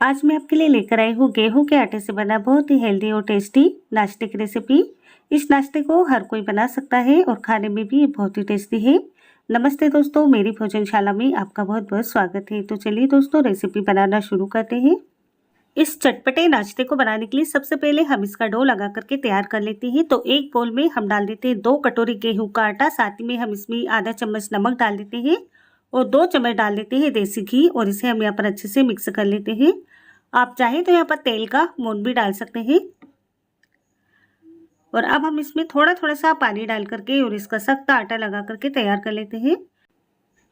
आज मैं आपके लिए लेकर आई हूँ गेहूं के आटे से बना बहुत ही हेल्दी और टेस्टी नाश्ते की रेसिपी। इस नाश्ते को हर कोई बना सकता है और खाने में भी ये बहुत ही टेस्टी है। नमस्ते दोस्तों, मेरी भोजनशाला में आपका बहुत बहुत स्वागत है। तो चलिए दोस्तों, रेसिपी बनाना शुरू करते हैं। इस चटपटे नाश्ते को बनाने के लिए सबसे पहले हम इसका डो लगा करके तैयार कर लेते हैं। तो एक बोल में हम डाल देते हैं 2 कटोरी गेहूं का आटा, साथ ही में हम इसमें आधा चम्मच नमक डाल देते हैं और 2 चम्मच डाल देते हैं देसी घी और इसे हम यहाँ पर अच्छे से मिक्स कर लेते हैं। आप चाहें तो यहाँ पर तेल का मोन भी डाल सकते हैं। और अब हम इसमें थोड़ा थोड़ा सा पानी डाल करके और इसका सख्त आटा लगा करके तैयार कर लेते हैं।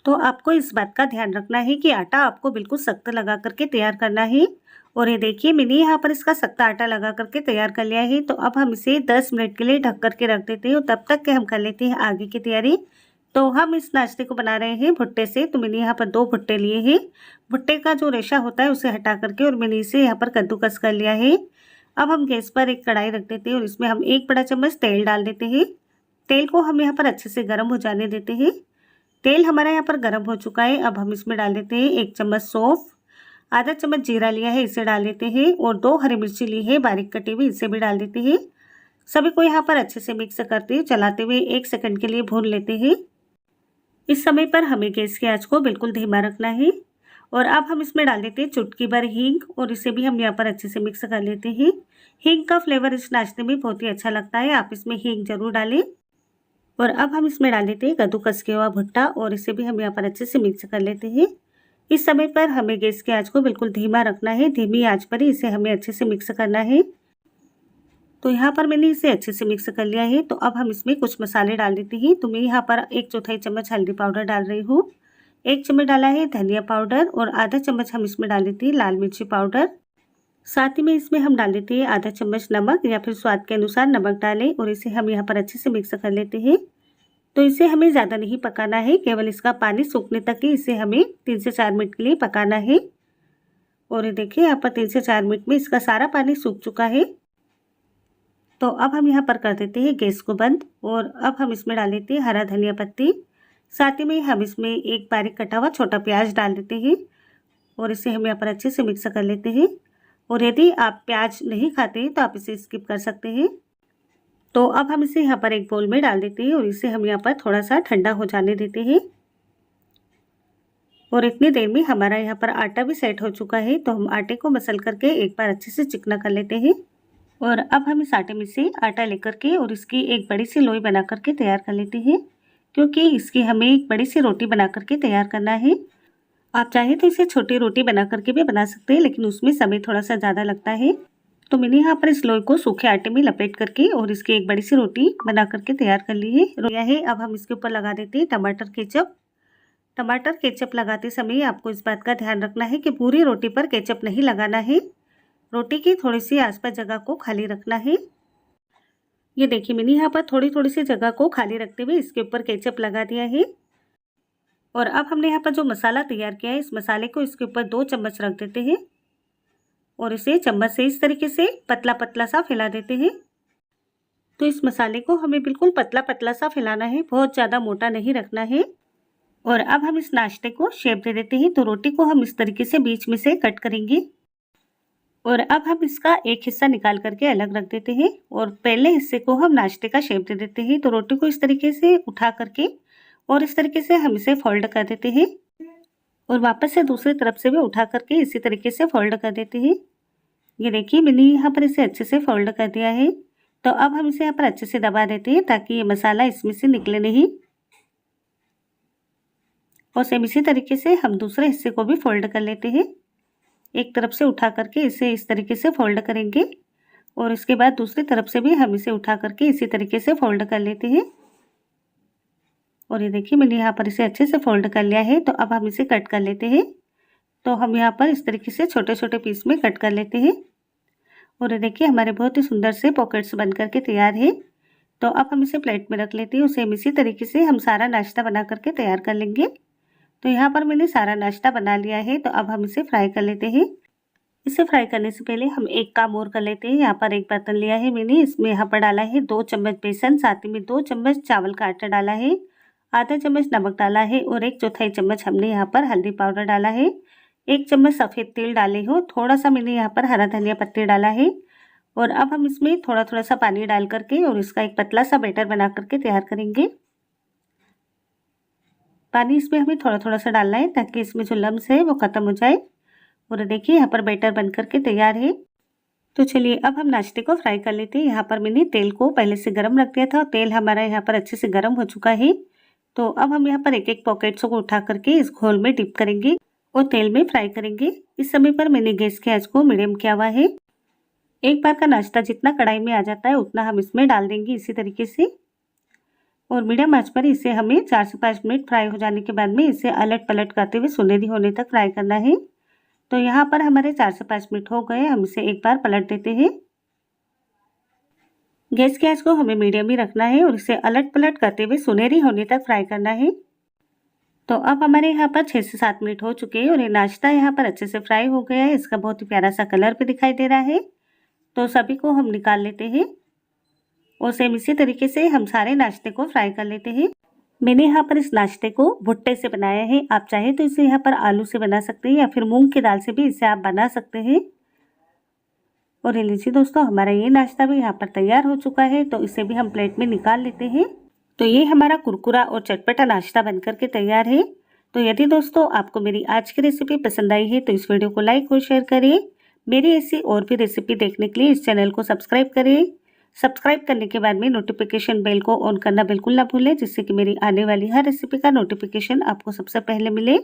तो आपको इस बात का ध्यान रखना है कि आटा आपको बिल्कुल सख्त लगा करके तैयार करना है। और ये देखिए, मैंने यहाँ पर इसका सख्त आटा लगा करके तैयार कर लिया है। तो अब हम इसे 10 मिनट के लिए ढक करके रख देते हैं और तब तक के हम कर लेते हैं आगे की तैयारी। तो हम इस नाश्ते को बना रहे हैं भुट्टे से। तो मैंने यहाँ पर 2 भुट्टे लिए हैं। भुट्टे का जो रेशा होता है उसे हटा करके और मैंने इसे यहाँ पर कद्दूकस कर लिया है। अब हम गैस पर एक कढ़ाई रख देते हैं और इसमें हम 1 बड़ा चम्मच तेल डाल देते हैं। तेल को हम यहाँ पर अच्छे से गर्म हो जाने देते हैं। तेल हमारा यहाँ पर गर्म हो चुका है। अब हम इसमें डाल देते हैं 1 चम्मच सौंफ, आधा चम्मच जीरा लिया है इसे डाल देते हैं और 2 हरी मिर्ची ली है बारीक कटी हुई, इसे भी डाल देते हैं। सभी को यहाँ पर अच्छे से मिक्स करते हुए चलाते हुए 1 सेकंड के लिए भून लेते हैं। इस समय पर हमें गैस की आंच को बिल्कुल धीमा रखना है। और अब हम इसमें डाल देते हैं चुटकी भर हींग और इसे भी हम यहाँ पर अच्छे से मिक्स कर लेते हैं। हींग का फ्लेवर इस नाश्ते में बहुत ही अच्छा लगता है, आप इसमें हींग जरूर डालें। और अब हम इसमें डाल देते हैं कद्दूकस किया हुआ भुट्टा और इसे भी हम यहाँ पर अच्छे से मिक्स कर लेते हैं। इस समय पर हमें गैस की आंच को बिल्कुल धीमा रखना है, धीमी आंच पर ही इसे हमें अच्छे से मिक्स करना है। तो यहाँ पर मैंने इसे अच्छे से मिक्स कर लिया है। तो अब हम इसमें कुछ मसाले डाल देते हैं। तो मैं यहाँ पर 1/4 चम्मच हल्दी पाउडर डाल रही हूँ, 1 चम्मच डाला है धनिया पाउडर और आधा चम्मच हम इसमें डाल देते हैं लाल मिर्ची पाउडर। साथ ही में इसमें हम डाल देते हैं आधा चम्मच नमक या फिर स्वाद के अनुसार नमक डालें और इसे हम यहाँ पर अच्छे से मिक्स कर लेते हैं। तो इसे हमें ज़्यादा नहीं पकाना है, केवल इसका पानी सूखने तक ही इसे हमें 3 से 4 मिनट के लिए पकाना है। और ये देखिए, यहाँ पर 3 से 4 मिनट में इसका सारा पानी सूख चुका है। तो अब हम यहाँ पर कर देते हैं गैस को बंद और अब हम इसमें डाल देते हैं हरा धनिया पत्ती। साथ ही में हम इसमें एक बारीक कटा हुआ छोटा प्याज डाल देते हैं और इसे हम यहाँ पर अच्छे से मिक्स कर लेते हैं। और यदि आप प्याज नहीं खाते हैं तो आप इसे स्किप कर सकते हैं। तो अब हम इसे यहाँ पर एक बोल में डाल देते हैं और इसे हम यहाँ पर थोड़ा सा ठंडा हो जाने देते हैं। और इतनी देर में हमारा यहाँ पर आटा भी सेट हो चुका है। तो हम आटे को मसल करके एक बार अच्छे से चिकना कर लेते हैं। और अब हम इस आटे में से आटा लेकर के और इसकी एक बड़ी सी लोई बना करके तैयार कर लेते हैं, क्योंकि इसकी हमें एक बड़ी सी रोटी बना करके तैयार करना है। आप चाहें तो इसे छोटी रोटी बना करके भी बना सकते हैं, लेकिन उसमें समय थोड़ा सा ज़्यादा लगता है। तो मैंने यहाँ पर इस लोई को सूखे आटे में लपेट करके और इसकी एक बड़ी सी रोटी बना करके तैयार कर ली है। अब हम इसके ऊपर लगा देते हैं टमाटर केचप। टमाटर केचप लगाते समय आपको इस बात का ध्यान रखना है कि पूरी रोटी पर केचप नहीं लगाना है, रोटी की थोड़ी सी आसपास जगह को खाली रखना है। ये देखिए, मैंने यहाँ पर थोड़ी थोड़ी सी जगह को खाली रखते हुए इसके ऊपर केचप लगा दिया है। और अब हमने यहाँ पर जो मसाला तैयार किया है, इस मसाले को इसके ऊपर 2 चम्मच रख देते हैं और इसे चम्मच से इस तरीके से पतला पतला सा फैला देते हैं। तो इस मसाले को हमें बिल्कुल पतला पतला सा फैलाना है, बहुत ज़्यादा मोटा नहीं रखना है। और अब हम इस नाश्ते को शेप दे देते हैं। तो रोटी को हम इस तरीके से बीच में से कट करेंगे और अब हम इसका एक हिस्सा निकाल करके अलग रख देते हैं और पहले हिस्से को हम नाश्ते का शेप दे देते हैं। तो रोटी को इस तरीके से उठा करके और इस तरीके से हम इसे फोल्ड कर देते हैं और वापस से दूसरी तरफ से भी उठा करके इसी तरीके से फोल्ड कर देते हैं। ये देखिए, मैंने यहाँ पर इसे अच्छे से फोल्ड कर दिया है। तो अब हम इसे यहाँ पर अच्छे से दबा देते हैं ताकि ये मसाला इसमें से निकले नहीं। और सेम इसी तरीके से हम दूसरे हिस्से को भी फोल्ड कर लेते हैं। एक तरफ से उठा करके इसे इस तरीके से फोल्ड करेंगे और इसके बाद दूसरी तरफ से भी हम इसे उठा करके इसी तरीके से फोल्ड कर लेते हैं। और ये देखिए, मैंने यहाँ पर इसे अच्छे से फोल्ड कर लिया है। तो अब हम इसे कट कर लेते हैं। तो हम यहाँ पर इस तरीके से छोटे छोटे पीस में कट कर लेते हैं। और ये देखिए, हमारे बहुत ही सुंदर से पॉकेट्स बन करके तैयार है। तो अब हम इसे प्लेट में रख लेते हैं। उसे इसी तरीके से हम सारा नाश्ता बना करके तैयार कर लेंगे। तो यहाँ पर मैंने सारा नाश्ता बना लिया है। तो अब हम इसे फ्राई कर लेते हैं। इसे फ्राई करने से पहले हम एक काम और कर लेते हैं। यहाँ पर एक बर्तन लिया है मैंने, इसमें यहाँ पर डाला है 2 चम्मच बेसन, साथ ही में 2 चम्मच चावल का आटा डाला है, आधा चम्मच नमक डाला है और 1/4 चम्मच हमने यहाँ पर हल्दी पाउडर डाला है। 1 चम्मच सफ़ेद तेल डाले हो, थोड़ा सा मैंने यहाँ पर हरा धनिया पत्ती डाला है। और अब हम इसमें थोड़ा थोड़ा सा पानी डाल करके और इसका एक पतला सा बैटर बना करके तैयार करेंगे। पानी इसमें हमें थोड़ा थोड़ा सा डालना है ताकि इसमें जो लम्स है वो ख़त्म हो जाए। और देखिए यहाँ पर बैटर बन करके तैयार है। तो चलिए अब हम नाश्ते को फ्राई कर लेते हैं। यहाँ पर मैंने तेल को पहले से गर्म रख दिया था और तेल हमारा यहाँ पर अच्छे से गर्म हो चुका है। तो अब हम यहाँ पर एक एक पॉकेट्सों को उठा करके इस घोल में डिप करेंगे और तेल में फ्राई करेंगे। इस समय पर मैंने गैस की आंच को मीडियम किया हुआ है। एक बार का नाश्ता जितना कढ़ाई में आ जाता है उतना हम इसमें डाल देंगे इसी तरीके से। और मीडियम आंच पर इसे हमें 4 से 5 मिनट फ्राई हो जाने के बाद में इसे अलट पलट करते हुए सुनहरी होने तक फ्राई करना है। तो यहाँ पर हमारे 4 से 5 मिनट हो गए, हम इसे एक बार पलट देते हैं। गैस की आंच को हमें मीडियम ही रखना है और इसे अलट पलट करते हुए सुनहरी होने तक फ्राई करना है। तो अब हमारे यहाँ पर 6 से 7 मिनट हो चुके हैं और ये नाश्ता यहाँ पर अच्छे से फ्राई हो गया है। इसका बहुत ही प्यारा सा कलर भी दिखाई दे रहा है। तो सभी को हम निकाल लेते हैं और सेम इसी तरीके से हम सारे नाश्ते को फ्राई कर लेते हैं। मैंने यहाँ पर इस नाश्ते को भुट्टे से बनाया है। आप चाहे तो इसे यहाँ पर आलू से बना सकते हैं या फिर मूंग की दाल से भी इसे आप बना सकते हैं। और ये लीजिए दोस्तों, हमारा ये नाश्ता भी यहाँ पर तैयार हो चुका है। तो इसे भी हम प्लेट में निकाल लेते हैं। तो ये हमारा कुरकुरा और चटपटा नाश्ता बनकर के तैयार है। तो यदि दोस्तों आपको मेरी आज की रेसिपी पसंद आई है तो इस वीडियो को लाइक और शेयर करें। मेरी ऐसी और भी रेसिपी देखने के लिए इस चैनल को सब्सक्राइब करें। सब्सक्राइब करने के बाद में नोटिफिकेशन बेल को ऑन करना बिल्कुल ना भूलें, जिससे कि मेरी आने वाली हर रेसिपी का नोटिफिकेशन आपको सबसे पहले मिले।